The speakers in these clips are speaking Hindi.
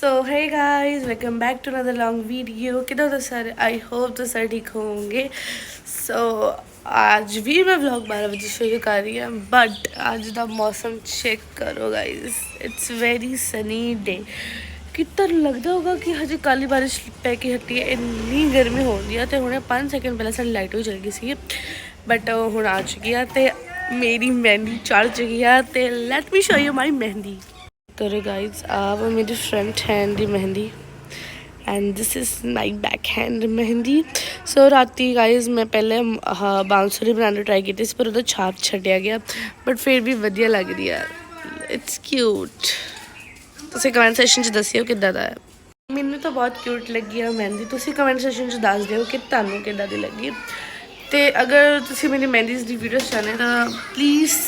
So hey guys, welcome back to another long video. किधर तो सर, आई होप तो सर ठीक होंगे। सो आज भी मैं व्लॉग 12 बजे शुरू कर रही हूँ, बट आज का मौसम चेक करो guys, it's very sunny day. कितना लगता होगा कि हजे कल ही बारिश पै के हटी है, इन्नी गर्मी हो रही है। तो हमने 5 सेकंड पहले साड़ी लाइट भी चल गई सी, बट हूँ आ चुकी है तो मेरी मेहंदी चढ़ चुकी है। तो let me show you my mehndi. करो गाइस, आप मेरी फ्रंट हैंड दी मेहंदी and this is my back hand mehndi. So राती गाइस मैं पहले बाउंसरी बनाने ट्राई की थी, पर उधर छाप छड्या गया, बट फिर भी वधिया लग रही है। It's cute. तुसीं कमेंट सैक्शन च दस्सिओ किद्दां दा है। मैनू तो बहुत क्यूट लगी है मेहंदी। तुसीं कमेंट सैक्शन च दस दिओ कि तुहानू किद्दां दी लगी। तो अगर तुसीं मेरी मेहंदी दी वीडियोस चाहते तो please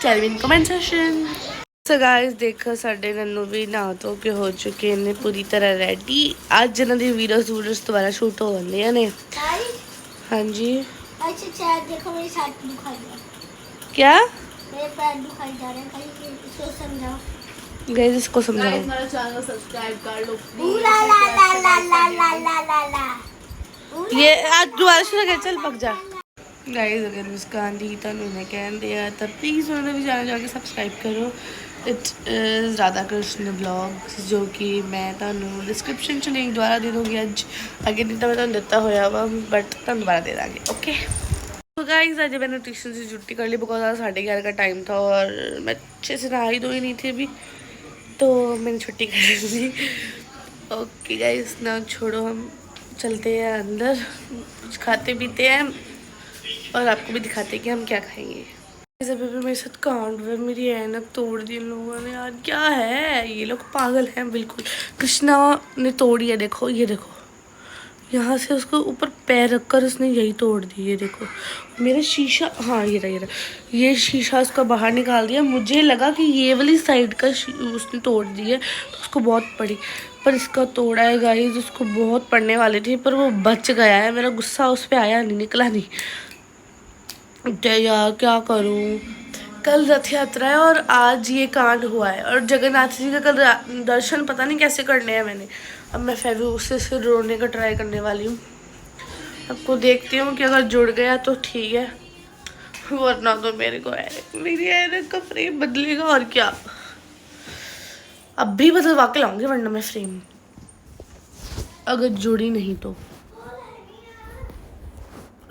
tell me in comment section. So guys देखो, साढ़े नन्नू भी नहा धो के हो चुके हैं पूरी तरह रेडी। अज इन्हों की वीडियोस दोबारा शूट हो रही ने। हाँ जी, अच्छा देखो मेरी छाती दुखाई जा रही। क्या मेरे पैर दुखाई जा रहे हैं, कहीं इसको समझाओ गाइस, इसको समझाओ। गाइस मेरा चैनल सब्सक्राइब कर लो प्लीज। ला ला ला ला ला ला ला ला ला। ये आज दोबारा शुरू कर, चल पक जा। गाइस अगर मुस्कान दी तुहानू मैं कहन दिया तो प्लीज़ उन्होंने भी चैनल जाके सब्सक्राइब करो। It is Radha Krishna blogs, जो कि मैं तुहानू डिस्क्रिप्शन च लिंक दोबारा दे दूँगी। अज अगे नहीं तो मैं तुहानू दिता होया वा, बट तुहानू दोबारा दे देंगे। ओके तो गाइस आज मैंने ट्यूशन से छुट्टी कर ली बिकॉज आज 11:30 का टाइम था और मैं अच्छे से नहाई धोई नहीं थी अभी, तो मैंने छुट्टी कर ली। ओके गाइस ना छोड़ो, हम चलते हैं अंदर, कुछ खाते पीते हैं और आपको भी दिखाते हैं कि हम क्या खाएंगे। अभी भी मेरे साथ कांड हुआ, मेरी ऐनक तोड़ दी इन लोगों ने यार। क्या है, ये लोग पागल हैं बिल्कुल। कृष्णा ने तोड़ी है, देखो ये देखो, यहाँ से उसको ऊपर पैर रखकर उसने यही तोड़ दी। ये देखो मेरा शीशा, हाँ ये रहा ये शीशा उसका बाहर निकाल दिया। मुझे लगा कि ये वाली साइड का उसने तोड़ दी है, तो उसको बहुत पड़ी, पर इसका तोड़ा है गाइस। उसको बहुत पड़ने वाली थी पर वो बच गया है। मेरा गुस्सा उस पर आया नहीं, निकला नहीं। यार क्या करूं, कल रथ यात्रा है और आज ये कांड हुआ है, और जगन्नाथ जी का कल दर्शन पता नहीं कैसे करने हैं मैंने। अब मैं फेविकोल से रोने का ट्राई करने वाली हूँ। आपको देखती हूँ कि अगर जुड़ गया तो ठीक है, वरना तो मेरे को मेरी ऐनक का फ्रेम बदलेगा और क्या। अब भी बदलवा के लाऊंगी, वरना मैं फ्रेम अगर जुड़ी नहीं तो।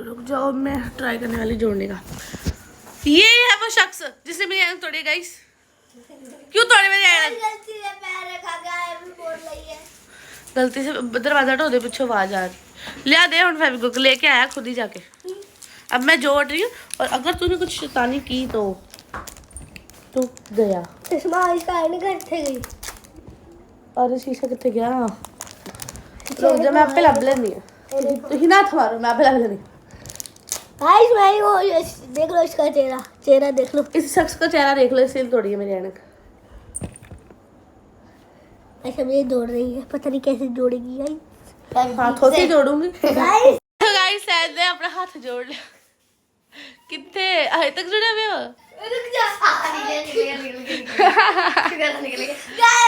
रुक जाओ, मैं ट्राई करने वाली जोड़ने का। ये है वो शख्स जिसने मेरी ऐनक तोड़ी। गाइस क्यों तोड़े मेरी ऐनक? गलती से दरवाजा ढो दे, पीछे आवाज आ रही। लिया दे हम फेविकोल लेके आया खुद ही जाके। अब मैं जोड़ रही हूँ, और अगर तूने कुछ शैतानी की तो गया। और शीशा कितने गया? रुक जा, मैं आपे लब लेनी है। तो ही ना मारो, मैं आपे लब लेनी। गाइस भाई वो देख लो, इसका चेहरा देख लो, इस शख्स का चेहरा देख लो, इसलिए तोड़ी है मेरी ऐनक। ऐसा ये जोड़ रही है, पता नहीं कैसे जोड़ेगी गाइस। हाथों से जोड़ूंगी। गाइस गाइस शायद ने अपना हाथ जोड़ लिया। कितने अभी तक जुड़े हुए हो? रुक जा।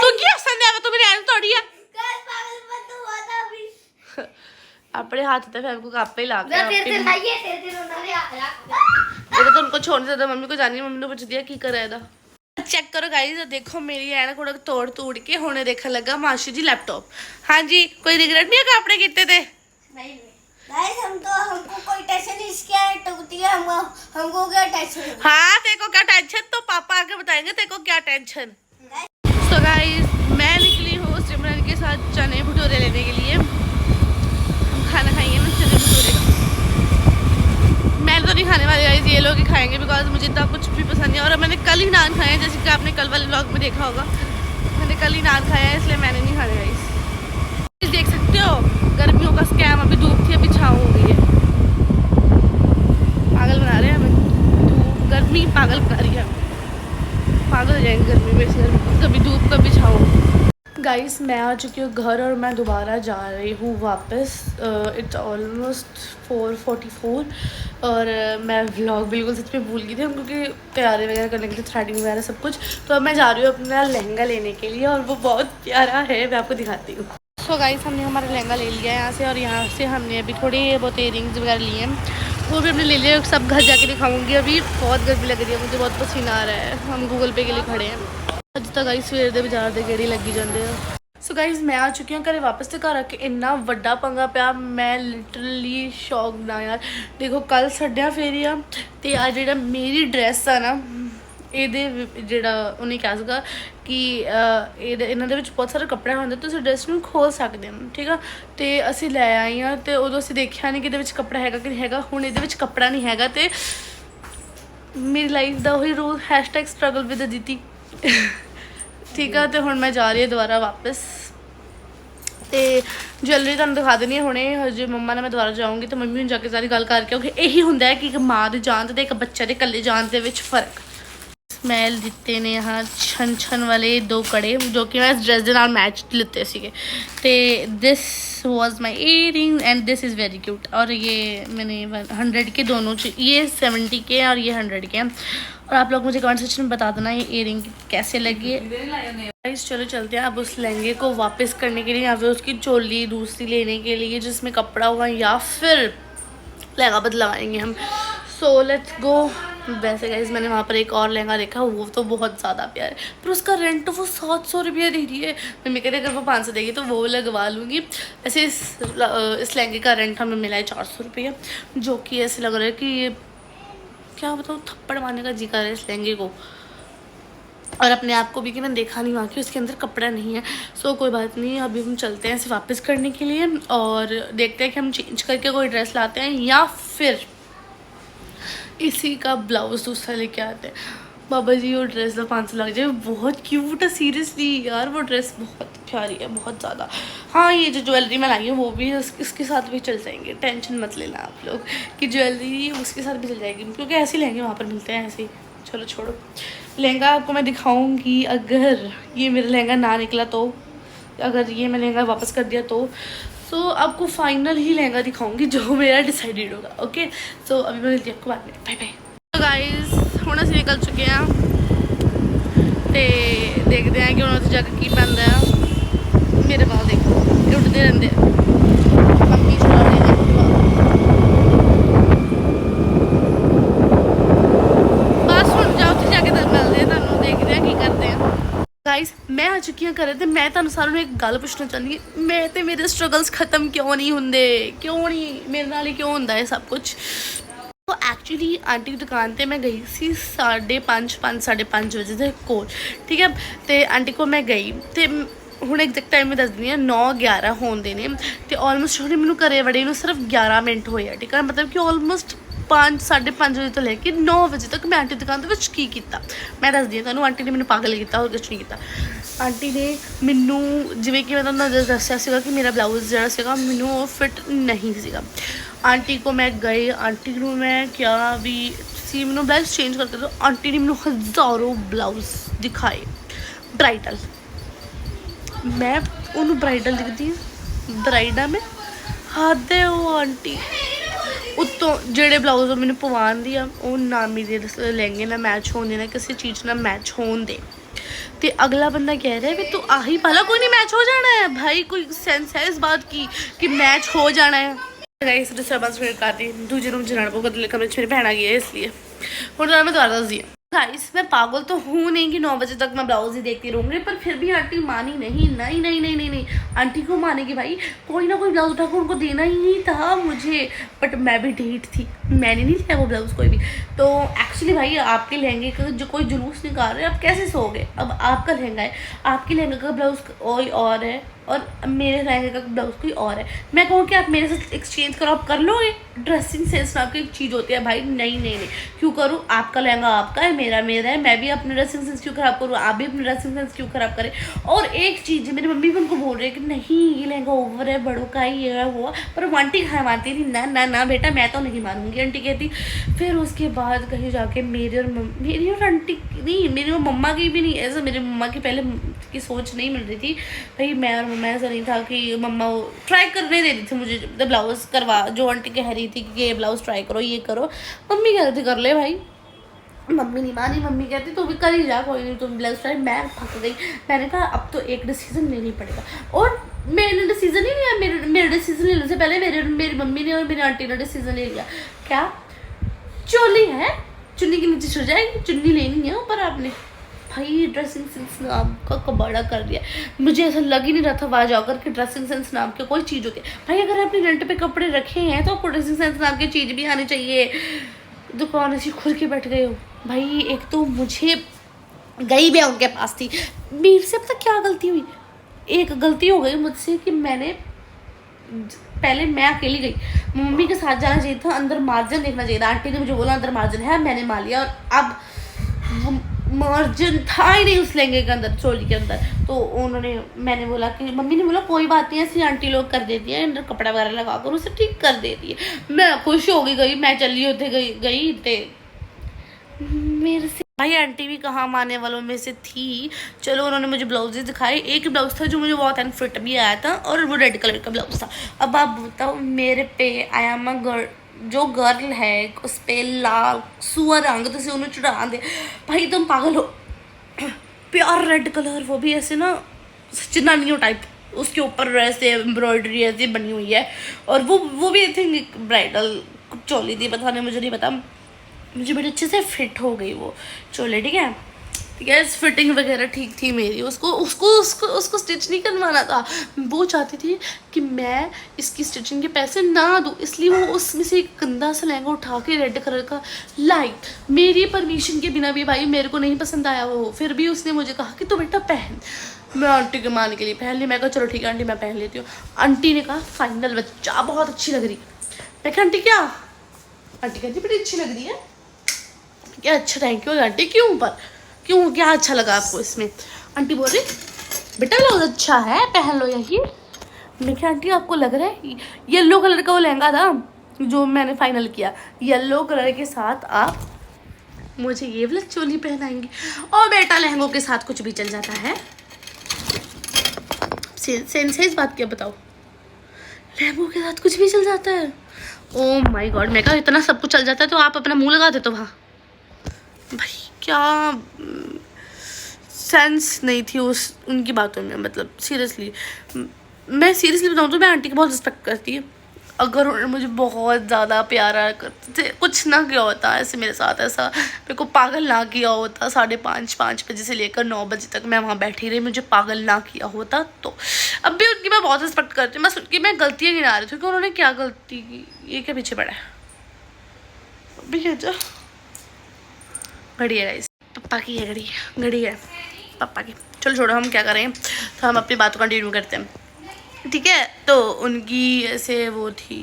तू क्या संध्या में, तू मेरी ऐनक तोड़ी है। गाइस पागल मत हुआ था अभी। अपने हाथ पे फेविकोल आपे ही ला के तेरे लाइए, तेरे उन्होंने ये तो उनको छोड़ देता। मम्मी को जानी, मम्मी ने पूछ दिया की करे दा। चेक करो गाइस, देखो मेरी ऐनक उड़ा तोड़ के होने देखने लगा माशी जी लैपटॉप। हाँ जी, कोई रिग्रेट नहीं है आपने कितने थे? नहीं गाइस, हमको कोई टेंशन नहीं, इसके टूटती है हमको क्या टेंशन? हाँ तेरे को क्या टेंशन, तो पापा आके बताएंगे तेरे को क्या टेंशन। तो गाइस मैं निकली हूँ सिमरन के साथ चने भटूरे लेने के लिए। हम खाना खाएंगे ना चने भटूरे। मैं तो नहीं खाने वाली गाइस, ये लोग ही खाएंगे बिकॉज मुझे इतना कुछ भी पसंद नहीं है। और मैंने कल ही नान खाए हैं, जैसे कि आपने कल वाले व्लॉग में देखा होगा। मैंने कल ही नान खाया है, इसलिए मैंने नहीं खाने गाइस। देख सकते हो गर्मियों का स्कैम, अभी धूप थी अभी छाँव हो गई है। पागल बना रहे हैं हमें, धूप गर्मी पागल बना रही है। पागल हो जाएंगे गर्मी में, कभी धूप कभी छाँव। गाइस मैं आ चुकी हूँ घर और मैं दोबारा जा रही हूँ वापस। इट्स ऑलमोस्ट 4:44 और मैं व्लॉग बिल्कुल सच में भूल गई थी क्योंकि तैयारी वगैरह करने के लिए, थ्रेडिंग वगैरह सब कुछ। तो अब मैं जा रही हूँ अपना लहंगा लेने के लिए और वो बहुत प्यारा है, मैं आपको दिखाती हूँ। सो गाइस हमने हमारा लहंगा ले लिया है यहाँ से, और यहाँ से हमने अभी थोड़ी बहुत इयरिंग्स वगैरह लिए हैं, वो भी हमने ले लिया। सब घर जाके दिखाऊंगी। अभी बहुत गर्मी लग रही है, मुझे बहुत पसीना आ रहा है। हम गूगल पे के लिए खड़े हैं। ਅੱਜ ਤਾਂ ਗਾਈਸ ਸਵੇਰ ਦੇ ਬਾਜ਼ਾਰ ਦੇ ਗੇੜੀ ਲੱਗੀ ਜਾਂਦੇ ਆ। ਸੋ ਗਾਈਸ ਮੈਂ ਆ ਚੁੱਕੀ ਹਾਂ ਘਰੇ ਵਾਪਸ, ਤੇ ਘਰ ਆ ਕੇ ਇੰਨਾ ਵੱਡਾ ਪੰਗਾ ਪਿਆ, ਮੈਂ ਲਿਟਰਲੀ ਸ਼ੌਕ ਨਾ ਯਾਰ। ਦੇਖੋ ਕੱਲ ਛੱਡਿਆ ਫੇਰੀ ਆ, ਤੇ ਆ ਜਿਹੜਾ ਮੇਰੀ ਡਰੈਸ ਆ ਨਾ, ਇਹਦੇ ਜਿਹੜਾ ਉਹਨੇ ਕਿਹਾ ਸੀਗਾ ਕਿ ਇਹਨਾਂ ਦੇ ਵਿੱਚ ਬਹੁਤ ਸਾਰੇ ਕੱਪੜੇ ਹੁੰਦੇ, ਤੁਸੀਂ ਡਰੈਸ ਨੂੰ ਖੋਲ ਸਕਦੇ ਹੋ, ਠੀਕ ਆ। ਤੇ ਅਸੀਂ ਲੈ ਆਏ ਹਾਂ, ਤੇ ਉਦੋਂ ਅਸੀਂ ਦੇਖਿਆ ਨਹੀਂ ਕਿ ਇਹਦੇ ਵਿੱਚ ਕੱਪੜਾ ਹੈਗਾ ਕਿ ਨਹੀਂ ਹੈਗਾ। ਹੁਣ ਇਹਦੇ ਵਿੱਚ ਕੱਪੜਾ ਨਹੀਂ ਹੈਗਾ, ਤੇ ਮੇਰੀ ਲਾਈਫ ਦਾ ਉਹੀ ਰੂਲ #struggle with ਅਦਿਤੀ ठीक है। तो हुण मैं जा रही हूँ दोबारा वापस, तो ज्वेलरी तुहानूं दिखा देनी है हुणे। हजे मम्मा ने मैं दोबारा जाऊँगी तो मम्मी हुण जाके सारी गल करके, क्योंकि यही हुंदा है कि एक माँ दे जान ते एक बच्चे दे कल्ले जान दे विच फर्क। मैं लिते ने यहाँ छन छन वाले 2 कड़े, जो कि मैं इस ड्रेस के नाल मैच लिते सीगे। ते this was my earring and this is very cute. और ये मैंने 100 के दोनों, ये 70 के और ये 100 के हैं। और आप लोग मुझे कमेंट सेक्शन में बता देना ये ईयरिंग कैसे लगी है। गाइस चलो चलते हैं अब उस लहंगे को वापस करने के लिए, या फिर उसकी चोली दूसरी लेने के लिए जिसमें कपड़ा होगा, या फिर लहंगा बदलवाएंगे हम। So let's go. वैसे गाइस मैंने वहाँ पर एक और लहंगा देखा, वो तो बहुत ज़्यादा प्यारा है, पर उसका रेंट तो वो 700 रुपया दे रही है। मम्मी कहते अगर वो 500 देगी तो वो लगवा लूँगी। ऐसे इस लहंगे का रेंट हमें मिला है 400 रुपया, जो कि ऐसे लग रहा है कि ये क्या बताऊँ, थप्पड़ मारने का जी कर रहा है इस लहंगे को। और अपने आप को भी कि मैंने देखा नहीं वहाँ कि उसके अंदर कपड़ा नहीं है। सो कोई बात नहीं, अभी हम चलते हैं इसे वापस करने के लिए और देखते हैं कि हम चेंज करके कोई ड्रेस लाते हैं या फिर इसी का ब्लाउज दूसरा लेके आते हैं। बाबा जी वो ड्रेस तो 500 लग जाए, बहुत क्यूट है सीरियसली यार, वो ड्रेस बहुत प्यारी है, बहुत ज़्यादा। हाँ ये जो ज्वेलरी मैं लाई हूँ वो भी इसके साथ भी चल जाएंगे, टेंशन मत लेना आप लोग कि ज्वेलरी उसके साथ भी चल जाएगी, क्योंकि ऐसे लहंगे वहाँ पर मिलते हैं ऐसे ही। चलो छोड़ो, लहंगा आपको मैं दिखाऊंगी अगर ये मेरा लहंगा ना निकला तो, अगर ये मैं लहंगा वापस कर दिया तो आपको फाइनल ही लहंगा दिखाऊंगी जो मेरा डिसाइडेड होगा। ओके सो अभी मैं मिलती हूँ आपको बाद में, बाय बाय। गाइस हुण असीं निकल चुके हैं ते देखते हैं कि हुण उत्थे जाके की बनदा है। मेरे बाल देखो उड़ते रहंदे, मम्मी चला रही है। बस हुण जाओ उत्थे जाके मिलते हैं, तुहानूं देखते हैं की करते हैं। गाइस मैं आ चुकी हाँ घरे, तो मैं तुहानूं सारिਆਂ ਨੂੰ एक गल पुछना चाहती हूँ, मैं तो मेरे स्ट्रगल्स खत्म क्यों नहीं होंगे, क्यों नहीं मेरे नाल ही क्यों होंदा है सब कुछ। तो एक्चुअली आंटी की दुकान पर मैं गई सी 5:30 बजे के कोल, ठीक है। तो आंटी को मैं गई तो ਹੁਣ ਐਗਜ਼ੈਕਟ ਟਾਈਮ ਮੈਂ ਦੱਸ ਦਿੰਦੀ ਹਾਂ 9:11 ਹੋਣਦੇ ਨੇ, ਤੇ ਆਲਮੋਸਟ ਹੁਣੇ ਮੈਨੂੰ ਘਰੇ ਵੜੇ ਨੂੰ ਸਿਰਫ 11 ਮਿੰਟ ਹੋਏ ਆ, ਠੀਕ ਹੈ। ਮਤਲਬ ਕਿ ਆਲਮੋਸਟ 5:30 ਵਜੇ ਤੋਂ ਲੈ ਕੇ 9 ਵਜੇ ਤੱਕ ਮੈਂ ਆਂਟੀ ਦੀ ਦੁਕਾਨ ਦੇ ਵਿੱਚ ਕੀ ਕੀਤਾ ਮੈਂ ਦੱਸਦੀ ਹਾਂ ਤੁਹਾਨੂੰ। ਆਂਟੀ ਨੇ ਮੈਨੂੰ ਪਾਗਲ ਕੀਤਾ, ਹੋਰ ਕੁਛ ਨਹੀਂ ਕੀਤਾ। ਆਂਟੀ ਨੇ ਮੈਨੂੰ ਜਿਵੇਂ ਕਿ ਮੈਂ ਤੁਹਾਨੂੰ ਦੱਸਿਆ ਸੀਗਾ ਕਿ ਮੇਰਾ ਬਲਾਊਜ਼ ਜਿਹੜਾ ਸੀਗਾ ਮੈਨੂੰ ਉਹ ਫਿਟ ਨਹੀਂ ਸੀਗਾ। ਆਂਟੀ ਕੋ ਮੈਂ ਗਈ, ਆਂਟੀ ਨੂੰ ਮੈਂ ਕਿਹਾ ਵੀ ਤੁਸੀਂ ਮੈਨੂੰ ਬਲਾਊਜ਼ ਚੇਂਜ ਕਰਕੇ ਦਿਓ। ਆਂਟੀ ਨੇ ਮੈਨੂੰ ਹਜ਼ਾरों ਬਲਾਊਜ਼ ਦਿਖਾਏ ਬਰਾਈਡਲ। मैं उन्होंने ब्राइडल दिखती ब्राइडा में हद है वो आंटी उत्तों जेड़े ब्लाउज मैंने पवान दी आ ना मेरे लहंगे ना मैच होने ना किसी चीज़ ना मैच होने दे। तो अगला बंदा कह रहा है भी तू आही पाला, कोई नहीं मैच हो जाना है भाई, कोई सेंस है इस बात की कि मैच हो जाना है। गाइस डिस्टर्बेंस मेरे कर दी, दूजे रूम च जाना पऊगा, अगले कमरे च मेरी भैन आ गई है इसलिए। और मैं दोबारा दस दी गाइस मैं पागल तो हूँ नहीं कि 9 बजे तक मैं ब्लाउज ही देखती रहूँगी, पर फिर भी आंटी मानी नहीं नहीं नहीं नहीं नहीं नहीं आंटी को मानेगी भाई, कोई ना कोई ब्लाउज उठा कर उनको देना ही नहीं था मुझे। बट मैं भी ढीठ थी, मैंने नहीं लिया वो ब्लाउज़ कोई भी। तो एक्चुअली भाई आपके लहंगे का जो कोई जुलूस निकाल रहे हैं, आप कैसे सोओगे? अब आपका लहंगा है, आपके लहंगे का ब्लाउज कोई और है और मेरे लहंगे का ब्लाउज कोई और है। मैं कहूँ कि आप मेरे साथ एक्सचेंज करो, आप कर लोगे? ड्रेसिंग सेंस नाम की एक चीज़ होती है भाई, नहीं नहीं नहीं क्यों करूँ? आपका लहंगा आपका है, मेरा मेरा है, मैं भी अपने ड्रेसिंग सेंस क्यों ख़राब करूँ, आप भी अपने ड्रेसिंग सेंस क्यों ख़राब करें। और एक चीज़ मेरी मम्मी भी उनको बोल रही है कि नहीं ये लहंगा ओवर है, बड़ों का ही है वो, पर आंटी खाए मानती थी ना ना ना बेटा मैं तो नहीं मानूंगी। होंगी आंटी कहती। फिर उसके बाद कहीं जाके मेरी और आंटी नहीं, मेरी और मम्मा की भी नहीं, ऐसा मेरी मम्मा की पहले की सोच नहीं मिल रही थी भाई। मैं और मम्मा ऐसा नहीं था कि मम्मा ट्राई करने दे रही थी मुझे ब्लाउज़ करवा, जो आंटी कह रही थी कि ये ब्लाउज़ ट्राई करो, ये करो, मम्मी कह रही थी कर ले भाई। मम्मी नहीं मानी, मम्मी कहती तू भी कर ही जा, कोई नहीं, तुम ब्लाउज ट्राई। मैं थक गई, मैंने कहा अब तो एक डिसीजन लेना ही पड़ेगा। और मैंने डिसीजन ही लिया, मेरे डिसीजन लेने से पहले मेरी मम्मी ने और मेरी आंटी ने डिसीजन ले लिया। क्या? चोली है, चुन्नी के नीचे छुड़ जाएगी, चुन्नी लेनी है ऊपर आपने। भाई ड्रेसिंग सेंस नाम का कबाड़ा कर दिया। मुझे ऐसा लग ही नहीं रहा था वहाँ जाकर कि ड्रेसिंग सेंस नाम की कोई चीज़ होती है। भाई अगर आपने रेंट पे कपड़े रखे हैं तो आपको ड्रेसिंग सेंस नाम की चीज़ भी आनी चाहिए। दुकान ऐसी खुल के बैठ गए हो भाई। एक तो मुझे गई भी उनके पास थी, मेरे से पता क्या गलती हुई। एक गलती हो गई मुझसे कि मैंने पहले मैं अकेली गई, मम्मी के साथ जाना चाहिए था, अंदर मार्जिन देखना चाहिए था। आंटी ने मुझे बोला अंदर मार्जिन है, मैंने मान लिया, और अब मार्जिन था ही नहीं उस लहंगे के अंदर, चोली के अंदर। तो मैंने बोला कि मम्मी ने बोला कोई बात नहीं, ऐसी आंटी लोग कर देती है, अंदर कपड़ा वगैरह लगा कर उसे ठीक कर देती है। मैं खुश हो गई, मैं चली होते गई थे मेरे से। भाई आंटी भी कहाँ माने वालों में से थी। चलो उन्होंने मुझे ब्लाउजेज दिखाए। एक ब्लाउज था जो मुझे बहुत एंड फिट भी आया था, और वो रेड कलर का ब्लाउज था। अब आप बताओ मेरे पे आई एम अ गर्ल, जो गर्ल है उस पर लाल सुअर रंग तो उन्हें चढ़ा दे। भाई तुम पागल हो। प्योर रेड कलर, वो भी ऐसे ना चिनानियों टाइप, उसके ऊपर ऐसे एम्ब्रॉयडरी ऐसी बनी हुई है, और वो भी आई थिंक ब्राइडल चोली थी, पता नहीं, मुझे नहीं पता। मुझे बड़े अच्छे से फिट हो गई वो चोली, ठीक है। इस फिटिंग वगैरह ठीक थी मेरी। उसको स्टिच नहीं करवाना था। वो चाहती थी कि मैं इसकी स्टिचिंग के पैसे ना दूँ, इसलिए वो उसमें से एक गंदा सा लहंगा उठा के रेड कलर का लाइट, मेरी परमिशन के बिना भी, भाई मेरे को नहीं पसंद आया वो, फिर भी उसने मुझे कहा कि तू बेटा पहन। मैं आंटी के मान के लिए पहन ली। मैं कहा चलो ठीक है आंटी मैं पहन लेती हूँ। आंटी ने कहा फाइनल बच्चा बहुत अच्छी लग रही है। मैं कहा आंटी क्या? आंटी कहती बड़ी अच्छी लग रही है। क्या अच्छा, थैंक यू आंटी। क्यों क्या अच्छा लगा आपको इसमें? आंटी बोल रही बेटा ब्लाउज अच्छा है, पहन लो यही। मैं क्या आंटी आपको लग रहा है? येलो कलर का वो लहंगा था जो मैंने फाइनल किया, येलो कलर के साथ आप मुझे ये वाला चोली पहनाएंगी। और बेटा लहंगों के साथ कुछ भी चल जाता है। सेंस है इस बात की? बताओ, लहंगों के साथ कुछ भी चल जाता है? Oh my God. मैं कहा इतना सब कुछ चल जाता है तो आप अपना मुंह लगा दे तो वहाँ। भाई क्या सेंस नहीं थी उनकी बातों में। मतलब सीरियसली, मैं सीरियसली बताऊँ तो मैं आंटी की बहुत रिस्पेक्ट करती हूँ। अगर उन्होंने मुझे बहुत ज़्यादा प्यारा करते थे, कुछ ना किया होता ऐसे मेरे साथ, ऐसा मेरे को पागल ना किया होता, 5:30 बजे से लेकर 9 बजे तक मैं वहाँ बैठी रही, मुझे पागल ना किया होता, तो अब भी उनकी मैं बहुत रिस्पेक्ट करती हूँ। बस उनकी मैं गलतियाँ गिना रही थी कि उन्होंने क्या गलती की। ये क्या पीछे पड़ा है अभी? घड़ी है गाइस, पापा की है घड़ी है पापा की। चलो छोड़ो, हम क्या करें, तो हम अपनी बात कंटिन्यू करते हैं, ठीक है। तो उनकी ऐसे वो थी,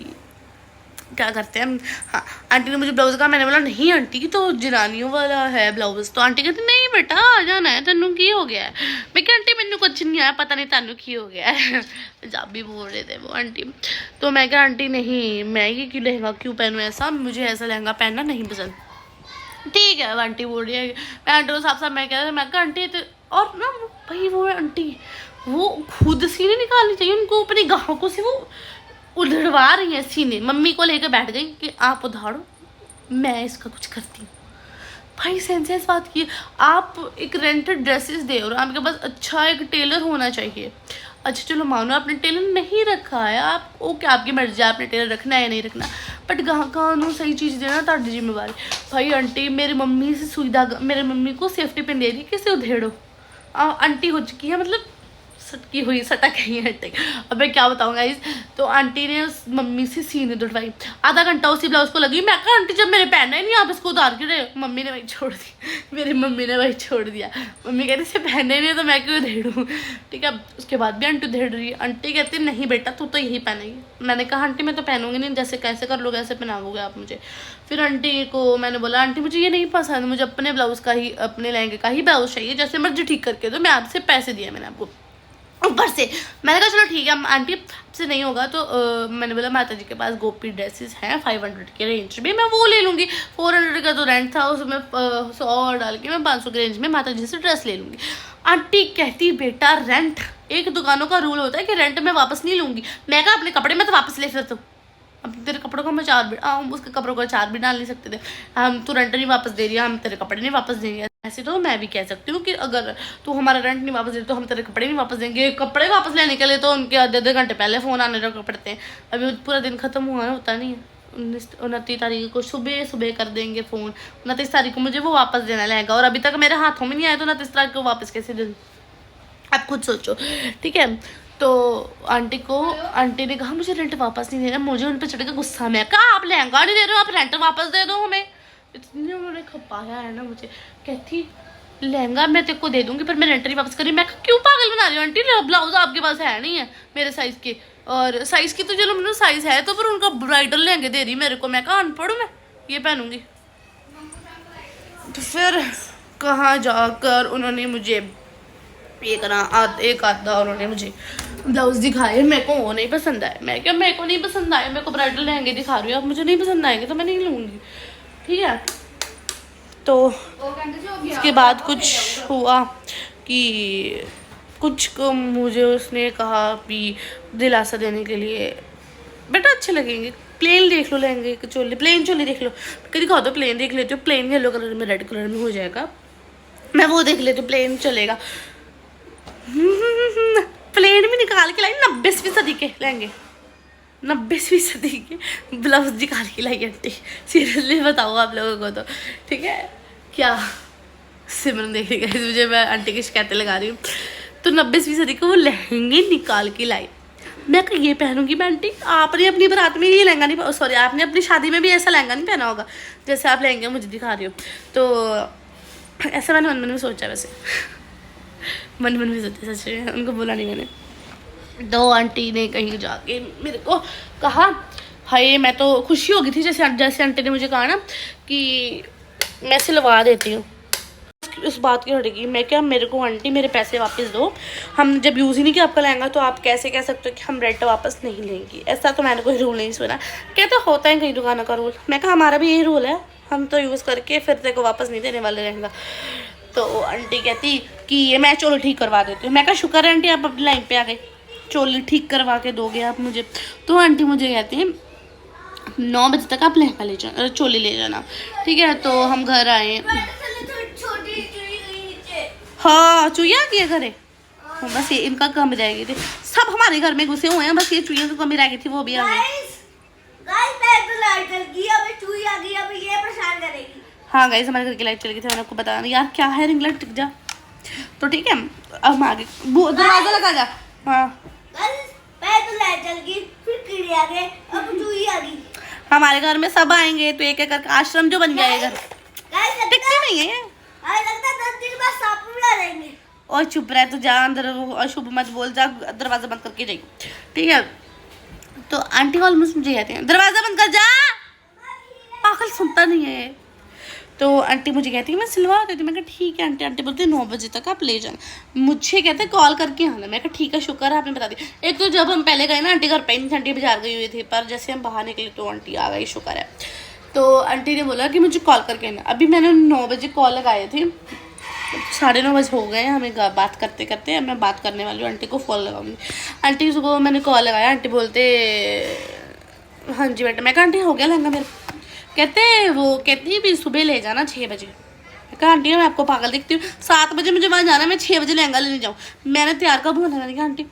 क्या करते हैं। हाँ, आंटी ने मुझे ब्लाउज कहा, मैंने बोला नहीं आंटी तो जनानियों वाला है ब्लाउज। तो आंटी कहती नहीं बेटा आ जाना है, तेनू की हो गया है। मैं क्या आंटी मैनू कुछ नहीं आया, पता नहीं तेनू की हो गया है। पंजाबी बोल रहे थे वो आंटी। तो मैं क्या आंटी नहीं, मैं ये क्यों लहंगा क्यों पहनूँ ऐसा, मुझे ऐसा लहंगा पहनना नहीं पसंद। ठीक है आंटी बोल रही है। मैं आंटी को साफ मैं कह रहा मैं कहा आंटी तो, और ना भाई वो आंटी वो खुद सीने निकालनी चाहिए उनको, अपने ग्राहकों से वो उधड़वा रही है सीने। मम्मी को लेकर बैठ गई कि आप उधारो, मैं इसका कुछ करती हूँ। भाई सेंस इस बात की, आप एक रेंटेड ड्रेसेस दे और आपके पास अच्छा एक टेलर होना चाहिए। अच्छा चलो मानो आपने टेलर नहीं रखा है, आप ओके आपकी मर्जी आपने टेलर रखना है या नहीं रखना, बट गाहकों सही चीज़ देना ताड़ी जिम्मेवारी। भाई आंटी मेरी मम्मी से सुई धागा, मेरे मम्मी को सेफ्टी पिन दे दी कि इसे उधेड़ो। आंटी हो चुकी है, मतलब सटकी हुई सटक गई है आंटी। अब मैं क्या बताऊँगा इस। तो आंटी ने उस मम्मी से सीने दुड़वाई, आधा घंटा उसी ब्लाउज को लगी। मैं कहा आंटी जब मेरे पहनना ही नहीं आप इसको उतार के रहे। मम्मी ने वही छोड़ दी, मेरी मम्मी ने वही छोड़ दिया। मम्मी कहती इसे पहनने ही नहीं तो मैं क्यों उधेड़ूँ, ठीक है। उसके बाद भी आंटी उधेड़ रही है। आंटी कहती नहीं बेटा तू तो यही पहनेगी। मैंने कहा आंटी मैं तो पहनूंगी नहीं, जैसे कैसे कर लोगे ऐसे पहनाओगे आप मुझे। फिर आंटी को मैंने बोला आंटी मुझे ये नहीं पसंद, मुझे अपने ब्लाउज़ का ही, अपने लहंगे का ही ब्लाउज़ चाहिए, जैसे मर्जी ठीक करके दो, मैं आपसे पैसे दिए मैंने आपको। ऊपर से मैंने कहा चलो ठीक है आंटी से नहीं होगा तो मैंने बोला माता जी के पास गोपी ड्रेसेस हैं 500 के रेंज में, मैं वो ले लूँगी। 400 का तो रेंट था, उसमें 100 और डाल के मैं 500 के रेंज में माता जी से ड्रेस ले लूँगी। आंटी कहती बेटा रेंट, एक दुकानों का रूल होता है कि रेंट में वापस नहीं लूँगी। मैं कहा अपने कपड़े में तो वापस ले फिर तो, अब तेरे कपड़ों को हम उसके कपड़ों को चार भी डाल नहीं सकते थे। हम तू रेंट नहीं वापस दे रही है, हम तेरे कपड़े नहीं वापस देंगे। ऐसे तो मैं भी कह सकती हूँ कि अगर तू हमारा रेंट नहीं वापस दे तो हम तेरे कपड़े नहीं वापस देंगे। कपड़े वापस लेने के लिए तो उनके आधे घंटे पहले फ़ोन आने रख पड़ते हैं। अभी पूरा दिन ख़त्म हुआ है, होता नहीं है। 29 तारीख को सुबह सुबह कर देंगे फ़ोन। 29 तारीख को मुझे वो वापस देना रहेगा और अभी तक मेरे हाथों में नहीं आया, तो 29 तारीख को वापस कैसे दे दूँ आप खुद सोचो, ठीक है। तो आंटी ने कहा मुझे रेंट वापस नहीं देना। मुझे उन पर चढ़ के गुस्सा, मैं कहा आप लहंगा नहीं दे रहे हो, आप रेंट वापस दे दो हमें। इतनी उन्होंने खपाया है ना मुझे। कहती लहंगा मैं तेरे को दे दूंगी पर मैं रेंट नहीं वापस करी। मैं क्यों पागल बना रही हूँ आंटी, ब्लाउज आपके पास है नहीं है मेरे साइज़ के, और साइज़ की तो चलो मेरे साइज़ है तो, पर उनका ब्राइडल लहंगे दे रही मेरे को। मैं कहा अनपढ़ मैं ये पहनूंगी। तो फिर कहाँ जाकर उन्होंने मुझे एक आधा उन्होंने मुझे ब्लाउज दिखाए। मेरे को वो नहीं पसंद आए। मैं क्या मेरे को नहीं पसंद आए, मेरे को ब्राइडल लहंगे दिखा रही हो आप, मुझे नहीं पसंद आएंगे तो मैं नहीं लूँगी, ठीक है। तो उसके बाद कुछ हुआ कि कुछ को मुझे उसने कहा कि दिलासा देने के लिए बेटा अच्छे लगेंगे, प्लेन देख लो लहंगे चोली, प्लेन चोली देख लो। कभी दिखा दो प्लेन देख लेती हूँ, प्लेन येलो कलर में रेड कलर में हो जाएगा, मैं वो देख लेती हूँ, प्लेन चलेगा। प्लेन भी निकाल के लाई 90वीं सदी के लहंगे, 90वीं सदी के ब्लाउज निकाल के लाई आंटी। सीरियसली बताओ आप लोगों को तो, ठीक है क्या। सिमरन देख रही है मुझे, मैं आंटी की शिकायतें लगा रही हूँ। तो 90वीं सदी के वो लहंगे निकाल के लाई। मैं कहा ये पहनूंगी मैं आंटी। आपने अपनी बारात में ये लहंगा नहीं, सॉरी आपने अपनी शादी में भी ऐसा लहंगा नहीं पहना होगा जैसे आप लहंगे मुझे दिखा रही हो। तो ऐसा मैंने मन में सोचा, वैसे मन में सोचा, सच में उनको बोला नहीं मैंने। तो आंटी ने कहीं जाके मेरे को कहा, हाय मैं तो खुशी हो गई थी जैसे आंटी ने मुझे कहा ना कि मैं सिलवा देती हूँ। उस बात की हटेगी। मैं क्या, मेरे को आंटी मेरे पैसे वापस दो, हम जब यूज़ ही नहीं किया आपका लहंगा तो आप कैसे कह सकते हो कि हम रेंट वापस नहीं लेंगे। ऐसा तो मैंने कोई रूल नहीं सुना। कहते तो होता है कई दुकानों का रूल। मैं कहा हमारा भी यही रूल है, हम तो यूज़ करके फिर तेरे को वापस नहीं देने वाले लहंगा। तो आंटी कहती कि ये मैं चोली ठीक करवा देती हूँ। मैं कहा शुक्र है आंटी आप अपनी लाइन पे आ गए, चोली ठीक करवा के दोगे आप मुझे। तो आंटी मुझे कहती हैं 9 बजे तक आप लहंगा ले जाना, चोली ले जाना, ठीक है। तो हम घर आए। हाँ चुईया किए घरे, बस ये इनका कम रह गई थी। सब हमारे घर में घुसे हुए हैं, बस ये चुईया की कमी रह गई थी, वो भी आ गई। हाँ गाइस हमारे घर की लाइट चल गई थी, मैंने आपको बताया यार क्या है, रिंग लाइट टिक जा। तो ठीक है अब हम आगे दरवाजा लगा जा। हाँ तो लाइट चल गई, फिर कीड़े आ गए, अब चूही आ गई। हमारे घर में सब आएंगे तो एक एक करके आश्रम जो बन जाएगा। टिकती नहीं है, लगता है 10 दिन बाद सांप भी आ जाएंगे। और चुप रह, तो जा अंदर, अशुभ मत बोल, जा दरवाजा बंद करके जाइए, ठीक है। तो आंटी ऑलमोस्ट मुझे कहते हैं दरवाजा बंद कर जा, पागल सुनता नहीं है। तो आंटी मुझे कहती है मैं सिलवा देती हूँ। मैं कहा ठीक है आंटी। आंटी बोलती है 9 बजे तक आप ले जाना। मुझे कहते हैं कॉल करके आना। मैं कहा ठीक है शुक्र है आपने बता दिया। एक तो जब हम पहले गए ना आंटी घर पे नहीं थी, आंटी बाजार गई हुई थी, पर जैसे हम बाहर निकले तो आंटी आ गई, शुक्र है। तो आंटी ने बोला कि मुझे कॉल करके आना। अभी मैंने 9 बजे कॉल लगाए थे, 9:30 बजे हो गए हमें बात करते करते। मैं बात करने वाली हूँ, आंटी को फ़ोन लगाऊंगी। आंटी को मैंने कॉल लगाया, आंटी बोलते हाँ जी बेटा। मैं कहा आंटी हो गया लहंगा मेरा। कहती भी सुबह ले जाना 6 बजे। मैं कहा आंटी मैं आपको पागल दिखती हूँ, 7 बजे मुझे वहाँ जाना, मैं 6 बजे लहंगा लेने जाऊँ, मैंने तैयार कब होना। मैंने कहा आंटी,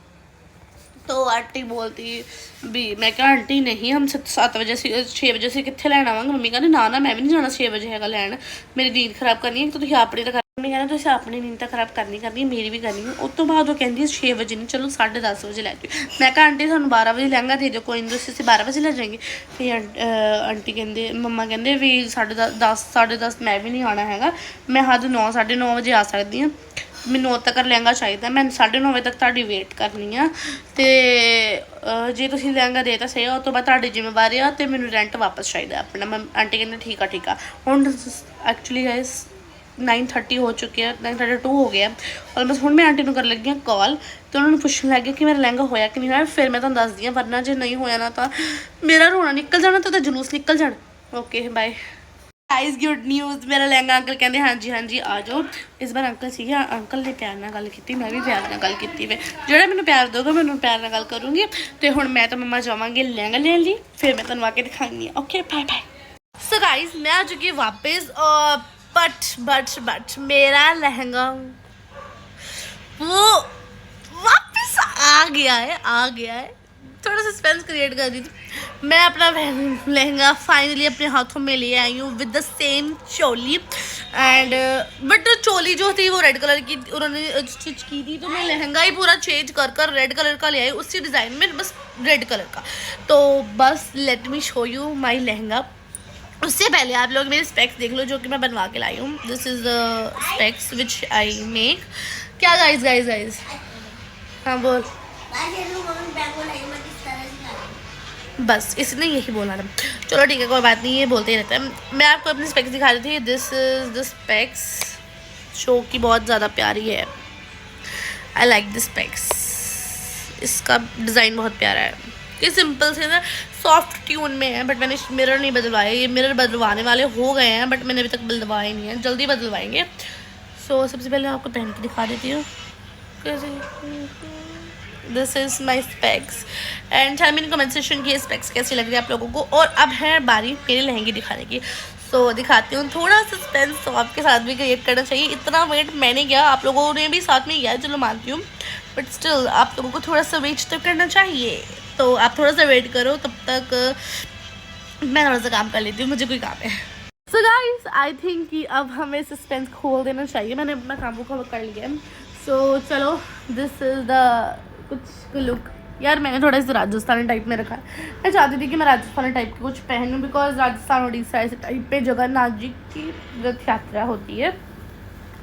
तो आंटी बोलती भी, मैं कहा आंटी नहीं हम 7 बजे से 6 बजे से कितने लैन आवांगे। मम्मी कहती ना मैं भी नहीं जाना 6 बजे है लैन, मेरी नींद खराब करनी है। तो अपनी तो मम्मी कहना तो अपनी नींद खराब करनी मेरी भी करनी है। उस तो बाद वो कहती है 6 बजे नहीं, चलो 10:30 बजे लै जाओ। मैं कहा आंटी सानू 12 बजे लहंगा दे दो, कोई नहीं से 12 बजे लै जाएंगे। फिर आंटी कहते मम्मा कहते भी 10:30 मैं भी नहीं आना है, मैं हद 9 9:30 बजे आ सकती हूँ, मैनू उद तक लहंगा चाहिए, मैं 9:30 बजे तक तुहाडी वेट करनी आ। तो जे तुसीं लहंगा देता सही उस तो बाद तुहाडी जिम्मेवारी आ, तो मैनू रेंट वापस चाहिए अपना। मैं आंटी कहते ठीक है हुण एक्चुअली गाइस 9:30 हो चुके हैं, 9:32 हो गया और बस हुण मैं आंटी नूं कर लगी हाँ कॉल तो उन्होंने पूछने लग गया कि मेरा लहंगा होया कि नहीं होया। फिर मैं तुहानूं दस दी वरना जे नहीं होया ना तो मेरा रोना निकल जाना तो जुलूस निकल जाना। Okay bye guys, good news, मेरा लहंगा अंकल कहते हाँ जी आ जाओ। इस बार अंकल सीगे, अंकल ने प्यार नाल गल की, मैं भी प्यार नाल गल की वे जो मैंने प्यार दोगा मैं उन्होंने प्यार नाल गल करूँगी। तो हुण मैं तो मम्मा जावांगे लहंगा लेने लिए, फिर मैं तुहानूं आके दिखाऊंगी। Okay bye bye. So guys मैं आ चुकी वापस और बट मेरा लहंगा वो वापस आ गया है। थोड़ा सस्पेंस क्रिएट कर दी थी। मैं अपना लहंगा फाइनली अपने हाथों में ले आई हूँ with the same choli and but चोली जो थी वो रेड कलर की उन्होंने स्टिच की थी, तो मैं लहंगा ही पूरा चेंज कर रेड कलर का ले आई उसी डिज़ाइन में, बस रेड कलर का। तो बस लेट मी शो यू माई लहंगा। उससे पहले आप लोग मेरे स्पेक्स देख लो जो कि मैं बनवा के लाई हूँ। This is the specs which I make. क्या गाइज हाँ बोल। बस इसने यही बोला था। चलो ठीक है कोई बात नहीं, ये बोलते ही रहता है। मैं आपको अपनी स्पेक्स दिखा रही थी। This is the specs show की बहुत ज़्यादा प्यारी है। आई लाइक दिस स्पेक्स, इसका डिज़ाइन बहुत प्यारा है। ये सिंपल से ना सॉफ्ट ट्यून में है, बट मैंने मिरर नहीं बदलवाए। ये मिरर बदलवाने वाले हो गए हैं बट मैंने अभी तक बदलवाए नहीं है, जल्दी बदलवाएंगे। सो सबसे पहले आपको पहन के दिखा देती हूँ कैसे। This is my specs and tell me in comment section की स्पेक्स कैसी लग रही है आप लोगों को। और अब है बारी मेरे लहंगे दिखाने की। सो दिखाती हूँ। थोड़ा सस्पेंस तो आपके साथ भी क्रिएट करना चाहिए। इतना वेट मैंने किया, आप लोगों ने भी साथ में किया, चलो मानती हूँ, बट स्टिल आप लोगों को थोड़ा सा वेट तो करना चाहिए। तो आप थोड़ा सा वेट करो, तब तक मैं थोड़ा सा काम कर लेती हूँ, मुझे कोई काम है। सो गाइस आई थिंक कि अब हमें सस्पेंस खोल देना चाहिए। मैंने अपना काम को कर लिया है। सो चलो दिस इज़ द कुछ लुक। यार मैंने थोड़ा सा राजस्थानी टाइप में रखा है। मैं चाहती थी कि मैं राजस्थानी टाइप के कुछ पहनूँ बिकॉज राजस्थान उड़ीसा ऐसे टाइप पे जगन्नाथ जी की रथ यात्रा होती है,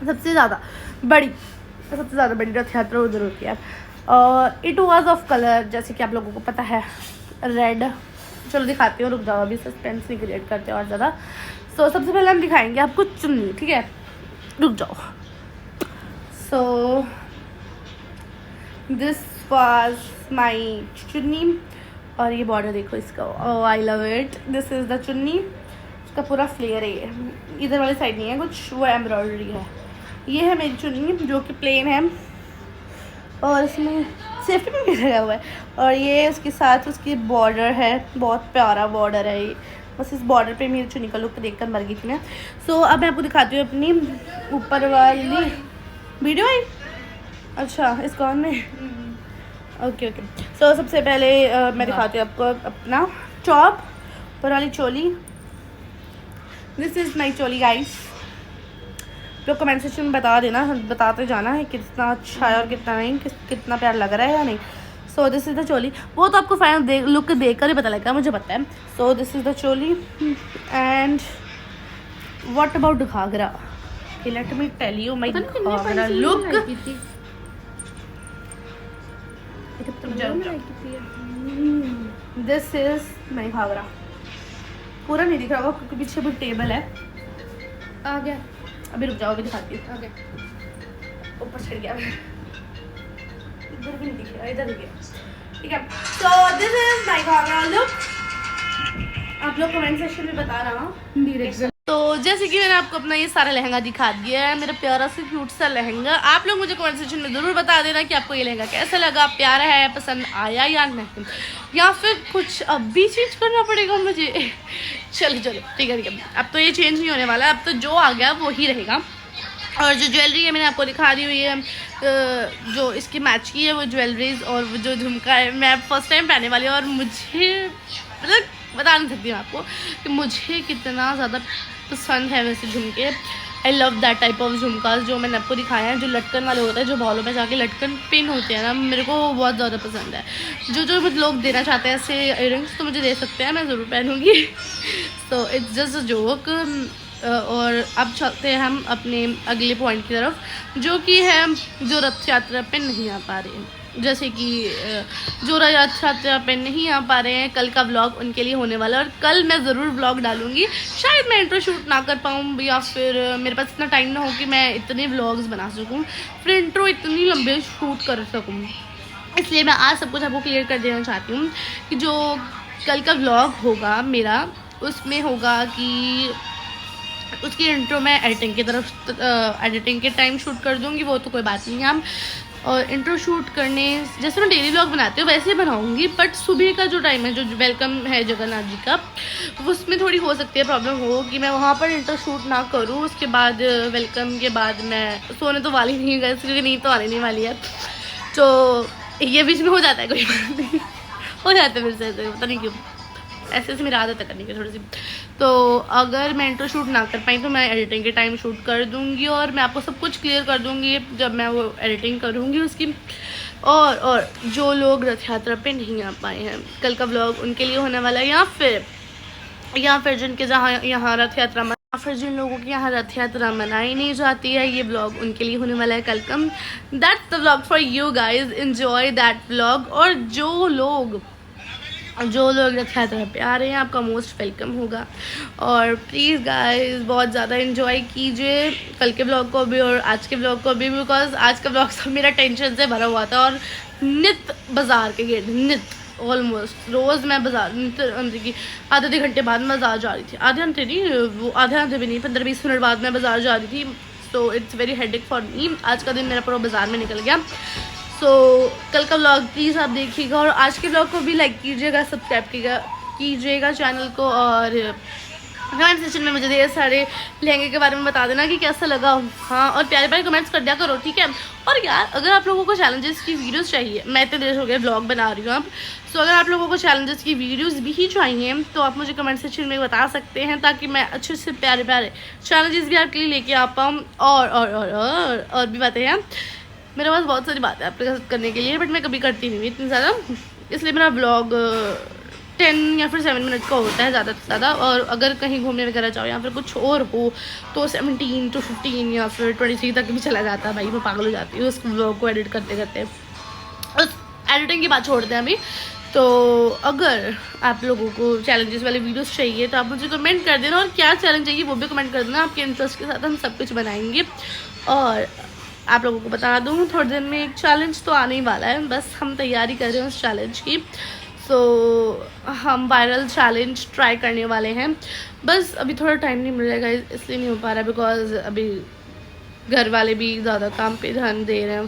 सबसे ज़्यादा बड़ी रथ यात्रा उधर होती है। और इट वॉज ऑफ कलर जैसे कि आप लोगों को पता है रेड। चलो दिखाती हूँ, रुक जाओ अभी सस्पेंस नहीं क्रिएट करते और ज़्यादा। सो सबसे पहले हम दिखाएंगे आपको चुन्नी, ठीक है, रुक जाओ। सो दिस वाज माई चुन्नी और ये बॉर्डर देखो इसका, oh I love it. This is the chunni, इसका पूरा फ्लेयर है ये, इधर वाली साइड नहीं है कुछ, वो एम्ब्रॉयडरी है। ये है मेरी चुन्नी जो कि प्लेन है और इसमें सेफ्टी पिन भी लगा हुआ है। और ये उसके साथ उसकी बॉर्डर है, बहुत प्यारा बॉर्डर है ये। बस इस बॉर्डर पे मेरी चुन्नी का लुक देखकर मर गई थी मैं। सो अब मैं आपको दिखाती हूँ अपनी ऊपर वाली वीडियो आई। अच्छा इस कौन में ओके। सो सबसे पहले मैं दिखाती हूँ आपको अपना टॉप, ऊपर वाली चोली। This is my choli guys. तो कमेंट सेक्शन में बताते जाना है कितना अच्छा है और कितना नहीं, कितना प्यार लग रहा है या नहीं। सो दिस इज़ द चोली। वो तो आपको फाइनल लुक देख कर ही पता लगेगा, मुझे पता है। So this is the choli and what about ghagra. Let me tell you my ghagra look. This is my ghagra. पूरा नहीं दिख रहा होगा क्योंकि पीछे भी टेबल है। आ गया, अभी रुक जाओ, अभी दिखाती हूँ। आगे ऊपर चढ़ गया, इधर भी नहीं दिख रहा, इधर गया, ठीक है। So this is my ghagra look. आप लोग कमेंट सेक्शन में बता रहा। तो जैसे कि मैंने आपको अपना ये सारा लहंगा दिखा दिया है, मेरा प्यारा सा क्यूट सा लहंगा। आप लोग मुझे कमेंट सेक्शन में ज़रूर बता देना कि आपको ये लहंगा कैसा लगा, प्यारा है, पसंद आया या नहीं, या फिर कुछ अब भी चेंज करना पड़ेगा मुझे। चलो ठीक है। अब तो ये चेंज नहीं होने वाला, अब तो जो आ गया वो ही रहेगा। और जो ज्वेलरी है मैंने आपको दिखा दी हुई है, जो इसकी मैच की है वो ज्वेलरीज और वो जो झुमका है मैं फर्स्ट टाइम पहनने वाली हूँ। और मुझे मतलब बता नहीं सकती हूँ आपको कि मुझे कितना ज़्यादा पसंद है वैसे झुमके। I love that type of jhumkas जो मैंने आपको दिखाया है, जो लटकन वाले होते हैं, जो बालों में जाके लटकन पिन होते हैं ना, मेरे को बहुत ज़्यादा पसंद है। जो मुझे लोग देना चाहते हैं ऐसे इयररिंग्स तो मुझे दे सकते हैं, मैं ज़रूर पहनूँगी। So it's just a joke. और अब चलते हैं हम अपने अगले पॉइंट की तरफ, जो कि है जो रथ यात्रा पे नहीं आ पा रहे हैं। जैसे कि जो रथ यात्रा पे नहीं आ पा रहे हैं, कल का व्लॉग उनके लिए होने वाला है। और कल मैं ज़रूर व्लॉग डालूंगी। शायद मैं इंट्रो शूट ना कर पाऊँ या फिर मेरे पास इतना टाइम ना हो कि मैं इतने व्लॉग्स बना सकूँ, फिर इंट्रो इतनी लंबे शूट कर सकूँ। इसलिए मैं आज सब कुछ आपको क्लियर कर देना चाहती हूँ कि जो कल का व्लॉग होगा मेरा, उसमें होगा कि उसकी इंट्रो मैं एडिटिंग के टाइम शूट कर दूँगी, वो तो कोई बात नहीं है। हम और इंट्रो शूट करने जैसे मैं डेली व्लॉग बनाती हूँ वैसे ही बनाऊँगी, बट सुबह का जो टाइम है, जो वेलकम है जगन्नाथ जी का, उसमें थोड़ी हो सकती है प्रॉब्लम हो कि मैं वहाँ पर इंट्रो शूट ना करूँ। उसके बाद वेलकम के बाद मैं सोने तो वाली नहीं है, क्योंकि नींद तो आने नहीं वाली है, तो ये बीच में हो जाता है, कोई बात नहीं, हो जाता है मेरे से ऐसे, पता नहीं क्यों ऐसे मेरी आदत है करने की थोड़ी सी। तो अगर मैं इंट्रो शूट ना कर पाई तो मैं एडिटिंग के टाइम शूट कर दूँगी, और मैं आपको सब कुछ क्लियर कर दूँगी जब मैं वो एडिटिंग करूँगी उसकी। और जो लोग रथ यात्रा पे नहीं आ पाए हैं, कल का व्लॉग उनके लिए होने वाला है, या फिर जिनके यहाँ रथ यात्रा या फिर जिन लोगों के यहाँ रथ यात्रा मनाई नहीं जाती है, ये व्लॉग उनके लिए होने वाला है कल का। That's the vlog for you guys, enjoy that vlog. और जो लोग रथ यात्रा पे आ रहे हैं, आपका मोस्ट वेलकम होगा। और प्लीज़ गाइस बहुत ज़्यादा इन्जॉय कीजिए कल के ब्लॉग को भी और आज के ब्लॉग को भी, बिकॉज आज का ब्लॉग सब मेरा टेंशन से भरा हुआ था। और नित बाज़ार के गेट, नित ऑलमोस्ट रोज़ मैं बाज़ार की आधे घंटे बाद मैं बाज़ार जा रही थी, आधे घंटे नहीं, वो आधे घंटे भी नहीं, 15-20 मिनट बाद मैं बाज़ार जा रही थी। So it's very headache for me. आज का दिन मेरा पूरा बाज़ार में निकल गया। सो कल का व्लॉग प्लीज़ आप देखिएगा, और आज के व्लॉग को भी लाइक कीजिएगा, सब्सक्राइब कीजिएगा चैनल को, और कमेंट सेक्शन में मुझे ढेर सारे लहंगे के बारे में बता देना कि कैसा लगा। हाँ, और प्यारे प्यारे कमेंट्स कर दिया करो, ठीक है। और यार अगर आप लोगों को चैलेंजेस की वीडियोस चाहिए, मैं इतने देर हो गए व्लॉग बना रही हूँ अब, सो अगर आप लोगों को चैलेंजेस की वीडियोस भी चाहिए तो आप मुझे कमेंट सेक्शन में बता सकते हैं, ताकि मैं अच्छे से प्यारे प्यारे चैलेंजेस भी आपके लिए लेके आ पाऊँ। और भी बातें हैं, मेरे पास बहुत सारी बातें आपके साथ करने के लिए, बट मैं कभी करती नहीं हूँ इतनी ज़्यादा, इसलिए मेरा ब्लॉग 10 या फिर 7 मिनट का होता है ज़्यादा से ज़्यादा। और अगर कहीं घूमने वगैरह जाओ या फिर कुछ और हो तो 17 to 15 या फिर 23 तक भी चला जाता है। भाई मैं पागल हो जाती हूँ उस ब्लॉग को एडिट करते करते। उस एडिटिंग की बात छोड़ते हैं अभी। तो अगर आप लोगों को चैलेंजेस वाले वीडियोस चाहिए तो आप मुझे कमेंट कर देना, और क्या चैलेंज चाहिए वो भी कमेंट कर देना। आपके इंटरेस्ट के साथ हम सब कुछ बनाएंगे। और आप लोगों को बता दूँ थोड़ी देर में एक चैलेंज तो आने ही वाला है, बस हम तैयारी कर रहे हैं उस चैलेंज की। सो हम वायरल चैलेंज ट्राई करने वाले हैं, बस अभी थोड़ा टाइम नहीं मिल रहा है इसलिए नहीं हो पा रहा, बिकॉज अभी घर वाले भी ज़्यादा काम पे ध्यान दे रहे हैं,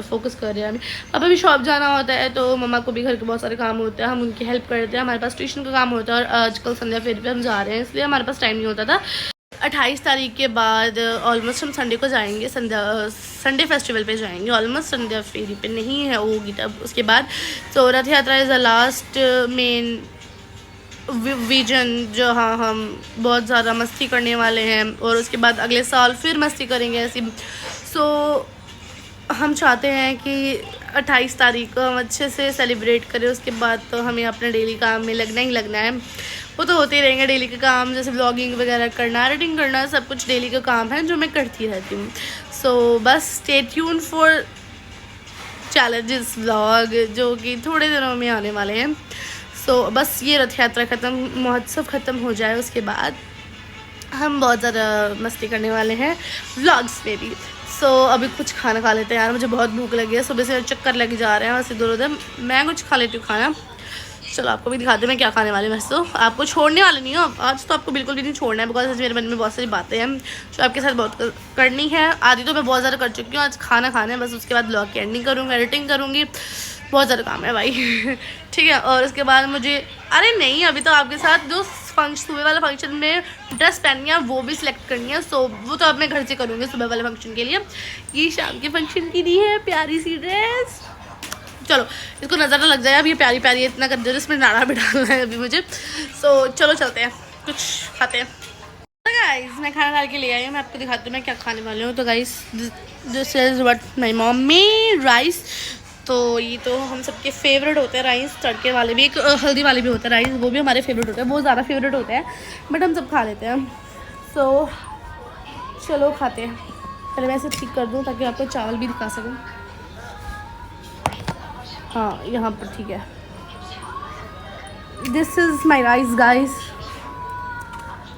फोकस कर रहे हैं। अब अभी शॉप जाना होता है तो मम्मा को भी घर के बहुत सारे काम होते हैं, हम उनकी हेल्प करते हैं। हमारे पास ट्यूशन का काम होता है, और आजकल संध्या फेरी पे हम जा रहे हैं, इसलिए हमारे पास टाइम नहीं होता था। 28 तारीख के बाद ऑलमोस्ट हम संडे को जाएंगे, संडे फेस्टिवल पे जाएंगे, ऑलमोस्ट संध्या फेरी पे नहीं है होगी तब उसके बाद। तो रथ यात्रा is the last main vision जहाँ हम बहुत ज़्यादा मस्ती करने वाले हैं, और उसके बाद अगले साल फिर मस्ती करेंगे ऐसी। सो हम चाहते हैं कि 28 तारीख को हम अच्छे से सेलिब्रेट करें, उसके बाद तो हमें अपने डेली काम में लगना ही लगना है। वो तो होते ही रहेंगे डेली के काम, जैसे ब्लॉगिंग वगैरह करना, एडिटिंग करना, सब कुछ डेली का काम है जो मैं करती रहती हूँ। सो बस stay tune for challenges vlog जो कि थोड़े दिनों में आने वाले हैं। सो बस ये रथ यात्रा ख़त्म, महोत्सव ख़त्म हो जाए उसके बाद हम बहुत ज़्यादा मस्ती करने वाले हैं व्लॉग्स में भी। सो अभी कुछ खाना खा लेते हैं यार, मुझे बहुत भूख लगी है, सुबह से चक्कर लग जा रहे हैं वैसे इधर उधर। मैं कुछ खा लेती हूँ खाना, चलो आपको भी दिखाते हैं मैं क्या खाने वाली हूँ। वैसे तो आपको छोड़ने वाली नहीं हूँ आज, तो आपको बिल्कुल भी नहीं छोड़ना है, बिकॉज मेरे मन में बहुत सारी बातें हैं जो आपके साथ बहुत करनी है। आधी तो मैं बहुत ज़्यादा कर चुकी हूँ, आज खाना खाना है बस, उसके बाद ब्लॉग की एडिटिंग करूँगी, एडिटिंग करूँगी, बहुत ज़्यादा काम है भाई ठीक है। और उसके बाद मुझे अरे नहीं, अभी तो आपके साथ जो सुबह वाला फंक्शन में ड्रेस पहननी है वो भी सिलेक्ट करनी है। सो वो तो अब मैं घर से करूँगी सुबह वाले फंक्शन के लिए। ये शाम के फंक्शन की दी है प्यारी सी ड्रेस, चलो इसको नज़र ना लग जाए, अब ये प्यारी प्यारी इतना कर दे, इसमें नाड़ा भी डालना है अभी मुझे। सो चलो चलते हैं कुछ खाते हैं। तो गाइस मैं खाना डाल के ले आई हूँ, मैं आपको दिखाती हूँ मैं क्या खाने वाली हूँ। तो guys this is what my mom made rice. तो ये तो हम सबके फेवरेट होते हैं राइस, तड़के वाले भी, एक हल्दी वाले भी होते हैं राइस, वो भी हमारे फेवरेट होते हैं, बहुत ज़्यादा फेवरेट होते हैं, बट हम सब खा लेते हैं। सो चलो खाते हैं। पहले मैं इसे ठीक कर दूँ ताकि आपको चावल भी दिखा सकूँ। हाँ यहाँ पर ठीक है। This is my rice guys,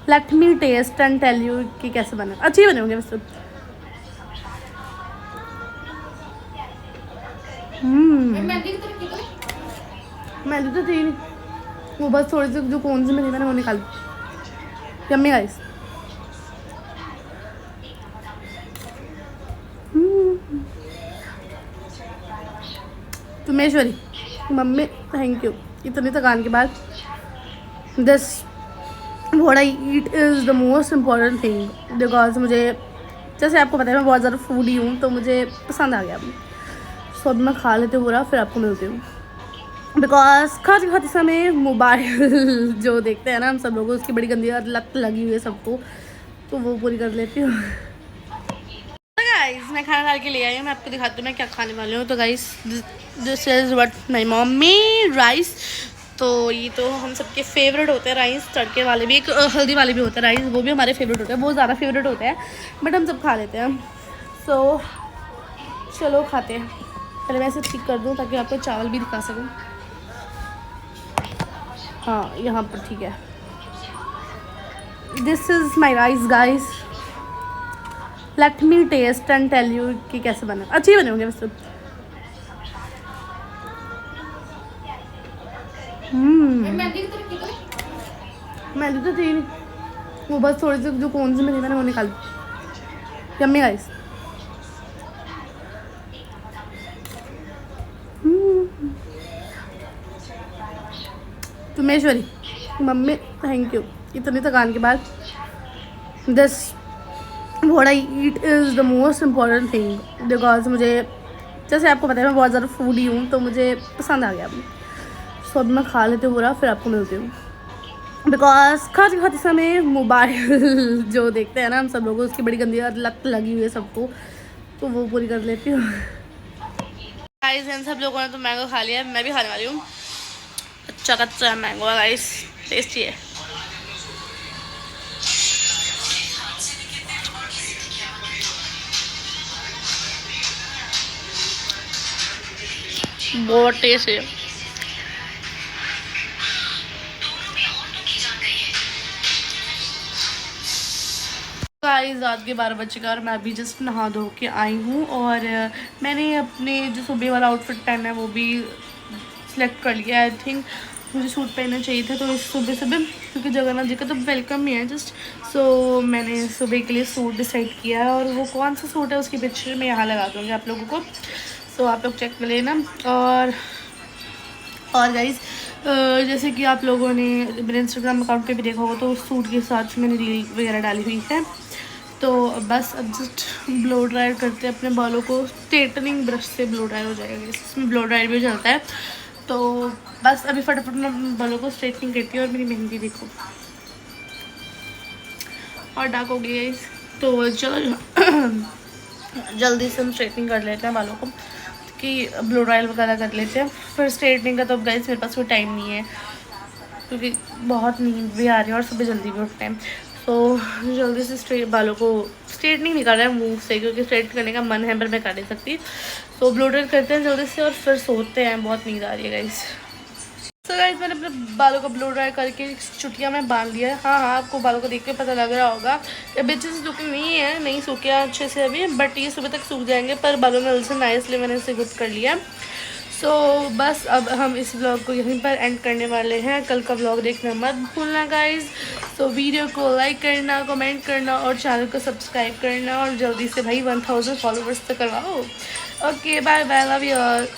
let me taste and tell you कि कैसे बने। अच्छे बने होंगे वैसे। मैंने तो थी नहीं, वो बस थोड़ी सी जो कौन सी में थी मैंने वो निकाल। Yummy guys. तुमेश्वरी मम्मी थैंक यू, इतनी थकान के बाद this what I eat is the most important thing, because मुझे जैसे आपको पता है मैं बहुत ज़्यादा फूडी हूँ, तो मुझे पसंद आ गया। सो अब मैं खा लेती हूँ पूरा, फिर आपको मिलती हूँ। बिकॉज खाते समय मोबाइल जो देखते हैं ना हम सब लोग, उसकी बड़ी गंदी लत लगी हुई है सबको, तो वो पूरी कर लेती हूँ। गाइस मैं खाना डाल के ले आई हूँ, मैं आपको दिखाती हूँ मैं क्या खाने वाली हूँ। तो guys this is what my mummy rice. तो ये तो हम सबके फेवरेट होते हैं राइस, तड़के वाले भी, एक हल्दी वाले भी होते हैं राइस, वो भी हमारे फेवरेट होते हैं, बहुत ज़्यादा फेवरेट होते हैं, बट हम सब खा लेते हैं। सो चलो खाते हैं। पहले मैं इसे ठीक कर दूँ ताकि आपको चावल भी दिखा सकूँ। हाँ यहाँ पर ठीक है। This is my rice guys, let me taste and tell you कि कैसे बने। अच्छे बने होंगे वैसे। मैंने तो थी नहीं, वो बस थोड़ी सी जो कौन सी में थी मैंने वो निकाल। Yummy guys. तुमेश्वरी मम्मी थैंक यू, इतनी थकान के बाद this what I eat is the most important thing, because मुझे जैसे आपको पता है मैं बहुत ज़्यादा फूडी हूँ, तो मुझे पसंद आ गया। सो अब मैं खा लेती हूँ पूरा, फिर आपको मिलती हूँ। बिकॉज खाते समय मोबाइल जो देखते हैं ना हम सब लोग, उसकी बड़ी गंदी लत लगी हुई है सबको, तो वो पूरी कर लेती हूँ। गाइस इन सब लोगों ने तो मैंगो खा लिया, मैं भी खाने वाली हूँ। अच्छा कच्चा मैंगो गाइस, टेस्टी है। बहुत टेस्ट है। गाइस रात के 12 बजे का और मैं अभी जस्ट नहा धो के आई हूँ, और मैंने अपने जो सुबह वाला आउटफिट पहना है वो भी सिलेक्ट कर लिया। आई थिंक मुझे सूट पहनना चाहिए था, तो इस सुबह सुबह क्योंकि जगन्नाथ जी का तो वेलकम ही है जस्ट, सो मैंने सुबह के लिए सूट डिसाइड किया है, और वो कौन सा सूट है उसकी पिक्चर मैं यहाँ लगा दूँगी आप लोगों को, सो आप लोग चेक कर लेना। और गाइस जैसे कि आप लोगों ने मेरे इंस्टाग्राम अकाउंट पे भी देखा होगा, तो उस सूट के साथ मैंने रील वगैरह डाली हुई है। तो बस अब जस्ट ब्लो ड्रायर करते हैं अपने बालों को, स्ट्रेटनिंग ब्रश से ब्लो ड्रायर हो जाएगा, इसमें ब्लो ड्रायर भी चलता है। तो बस अभी फटाफट मैं अपने बालों को स्ट्रेटनिंग करती हूँ। और मेरी मेहंदी देखो और डार्क हो गई है, तो चलो जल्दी से हम स्ट्रेटनिंग कर लेते हैं बालों को, कि ब्लो ड्रायर वगैरह कर लेते हैं। फिर स्ट्रेटनिंग का तो अब गाइस मेरे पास कोई टाइम नहीं है, क्योंकि बहुत नींद भी आ रही है और सुबह जल्दी भी उठते हैं, तो जल्दी से बालों को स्ट्रेटनिंग नहीं कर रहा है मूव से, क्योंकि स्ट्रेट करने का मन है पर मैं कर नहीं सकती। तो ब्लो ड्रायर करते हैं जल्दी से और फिर सोते हैं, बहुत नींद आ रही है गाइस। तो गाइस मैंने अपने बालों को ब्लो ड्राई करके चुटिया में बांध लिया है। हाँ आपको बालों को देख के पता लग रहा होगा अभी अच्छे से सूखे नहीं है, नहीं सूखे अच्छे से अभी, बट ये सुबह तक सूख जाएंगे, पर बालों में उलझन आए इसलिए मैंने इसे गुड कर लिया। सो बस अब हम इस व्लॉग को यहीं पर एंड करने वाले हैं। कल का व्लॉग देखना मत भूलना गाइज। सो वीडियो को लाइक करना, कमेंट करना और चैनल को सब्सक्राइब करना, और जल्दी से भाई 1000 फॉलोवर्स तक करवाओ। Okay bye bye, love you all.